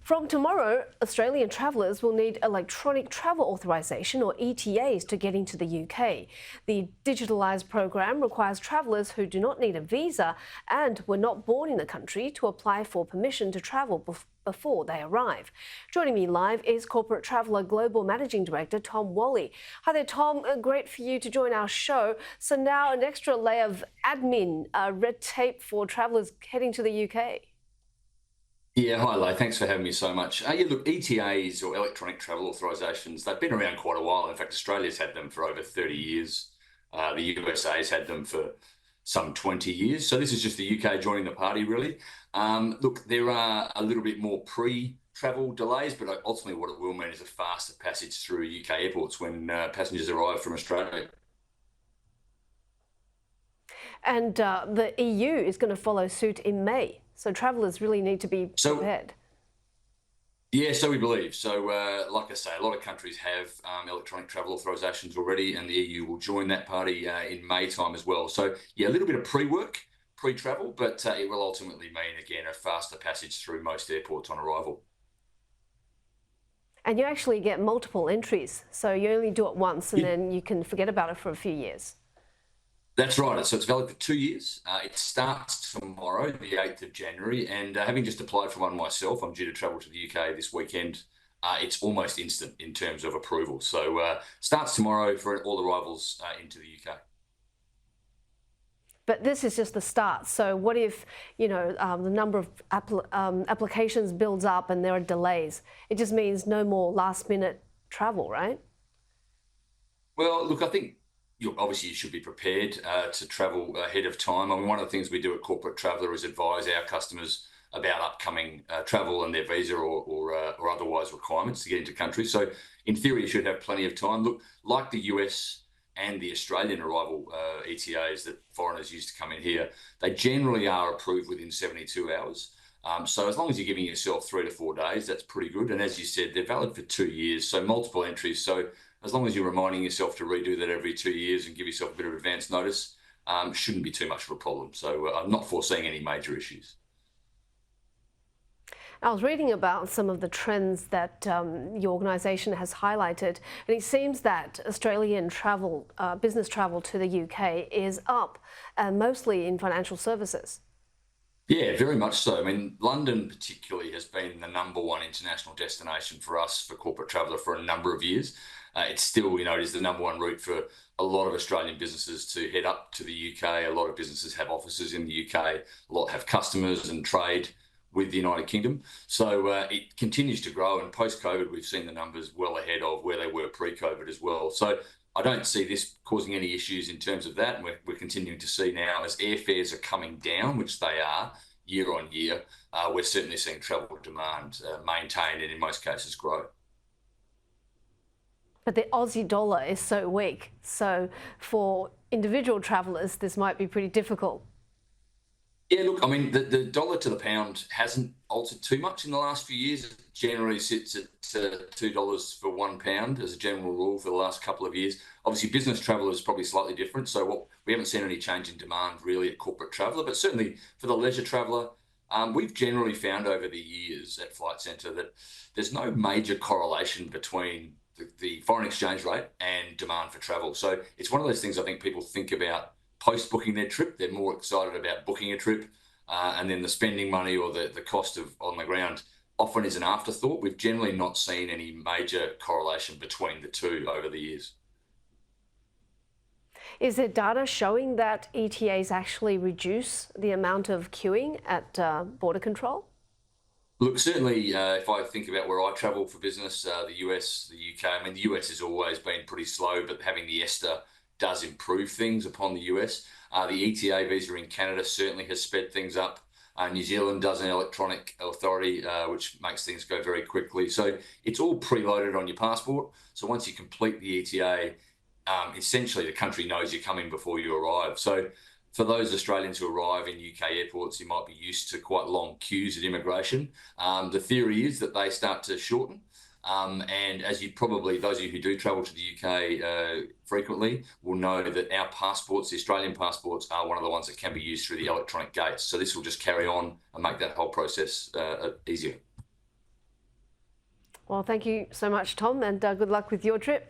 From tomorrow, Australian travellers will need electronic travel authorisation or ETAs to get into the UK. The digitalised program requires travellers who do not need a visa and were not born in the country to apply for permission to travel before they arrive. Joining me live is Corporate Traveller Global Managing Director Tom Walley. Hi there, Tom. Great for you to join our show. So now an extra layer of admin, red tape for travellers heading to the UK. Yeah, hi, Lay. Thanks for having me so much. Yeah, look, ETAs or electronic travel authorisations, they've been around quite a while. In fact, Australia's had them for over 30 years. The USA's had them for some 20 years. So this is just the UK joining the party, really. Look, there are a little bit more pre-travel delays, but ultimately what it will mean is a faster passage through UK airports when passengers arrive from Australia. And the EU is going to follow suit in May. So travellers really need to be prepared. Yeah, so we believe. So like I say, a lot of countries have electronic travel authorisations already, and the EU will join that party in May time as well. So yeah, a little bit of pre-work, pre-travel, but it will ultimately mean, again, a faster passage through most airports on arrival. And you actually get multiple entries. So you only do it once and then you can forget about it for a few years. That's right. So it's valid for 2 years. It starts tomorrow, the 8th of January. And having just applied for one myself, I'm due to travel to the UK this weekend. It's almost instant in terms of approval. So starts tomorrow for all arrivals into the UK. But this is just the start. So what if, the number of applications builds up and there are delays? It just means no more last minute travel, right? Well, look, I think obviously you should be prepared to travel ahead of time. I mean, one of the things we do at Corporate Traveller is advise our customers about upcoming travel and their visa or otherwise requirements to get into countries. So in theory, you should have plenty of time. Look, like the US and the Australian arrival ETAs that foreigners use to come in here, they generally are approved within 72 hours. So as long as you're giving yourself 3 to 4 days, that's pretty good. And as you said, they're valid for 2 years, so multiple entries. So as long as you're reminding yourself to redo that every 2 years and give yourself a bit of advance notice, shouldn't be too much of a problem. So I'm not foreseeing any major issues. I was reading about some of the trends that your organisation has highlighted, and it seems that Australian travel, business travel to the UK is up, mostly in financial services. Yeah, very much so. I mean, London particularly has been the #1 international destination for us, for Corporate Traveller, for a number of years. It's still, it is the #1 route for a lot of Australian businesses to head up to the UK. A lot of businesses have offices in the UK. A lot have customers and trade with the United Kingdom. So it continues to grow. And post-COVID, we've seen the numbers well ahead of where they were pre-COVID as well. So I don't see this causing any issues in terms of that. And we're continuing to see now, as airfares are coming down, which they are year on year, we're certainly seeing travel demand maintain and in most cases grow. But the Aussie dollar is so weak. So for individual travellers, this might be pretty difficult. Yeah, look, I mean, the dollar to the pound hasn't altered too much in the last few years. It generally sits at $2 for £1 as a general rule for the last couple of years. Obviously, business travel is probably slightly different. So we haven't seen any change in demand really at Corporate Traveller, but certainly for the leisure traveller, we've generally found over the years at Flight Centre that there's no major correlation between the foreign exchange rate and demand for travel. So it's one of those things I think people think about post-booking their trip. They're more excited about booking a trip, and then the spending money or the cost of on the ground often is an afterthought. We've generally not seen any major correlation between the two over the years. Is there data showing that ETAs actually reduce the amount of queuing at border control? Look, certainly if I think about where I travel for business, the US, the UK, I mean, the US has always been pretty slow, but having the ESTA does improve things upon the US. The ETA visa in Canada certainly has sped things up. New Zealand does an electronic authority, which makes things go very quickly. So it's all preloaded on your passport. So once you complete the ETA, essentially the country knows you're coming before you arrive. So for those Australians who arrive in UK airports, you might be used to quite long queues at immigration. The theory is that they start to shorten. And as those of you who do travel to the UK frequently will know that our passports, the Australian passports, are one of the ones that can be used through the electronic gates. So this will just carry on and make that whole process easier. Well, thank you so much, Tom, and good luck with your trip.